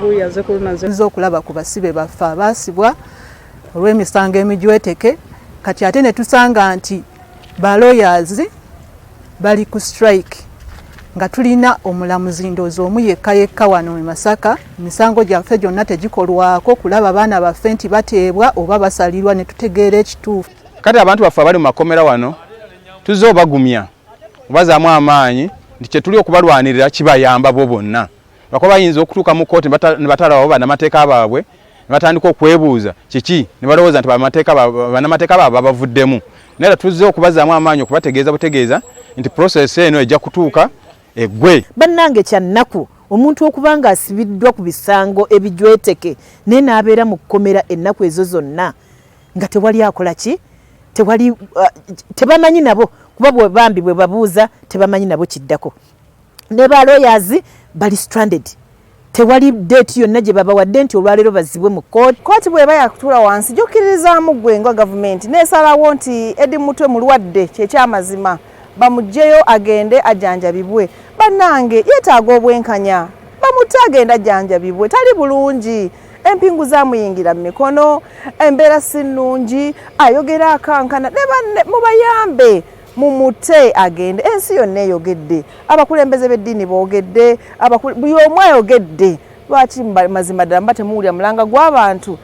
buyaze kunaze okulaba ku basibe baffe abaasibwa olw'emisango emijweteke kati ate ne tusanga nti ba lawyers bali ku strike nga tulina omulamuzi ndoozi omu yekka wano e Masaka emisango gyaffe gyonna tegikolwako kulaba abaana baffe nti bateebwa oba basalirwa ne tutegeera ekituufu. Kati abantu baffe abali mu makomera wano tuzze obagumya obazaamu amaanyi nti kye tuli okubalwanirira kibayamba bo bonna lwakuba bayinza okutuuka mu kkooti ne batalaba bannamateeka baabwe ne batandika okwebuuza kiki ne balowooza nti bannamateeka baabwe babavuddemu naye tuzze okubazaamu amaanyi okubategeeza butegeeza nti process eno ejja kutuuka eggwe. Bannange kyannaku omuntu okuba nga asibiddwa ku bisango ebijweteke naye n'abeera mu kkomera ennaku ezo zonna nga tewali akola ki tebamanyi nabo kuba bwe bambi bwe babuuza tebamanyi nabo kiddako. Ne ba lawyers bali stranded tewali date yonna gye babawadde nti olwaleero bazibwe mu kooti. Kooti bw'eba yakutuula wansi gy'okkiririzaamu ggwe nga gavumenti n'esalawo nti Eddie Mutwe mulwadde kyekyamazima bamugyeyo agende ajjanjabibwe. Bannange yeetaaga obwenkanya bamutte agende ajjanjabibwe tali bulungi. Empingu zaamuyingira mu mikono, embeera si nnungi, ayogera akankana ne banne mubayambe mumutte agende. Ensi yonna eyogedde, abakulembeze b'eddiini boogedde, buli omu ayogedde. Lwaki mazima ddala mba temuwulira mulanga gw'abantu?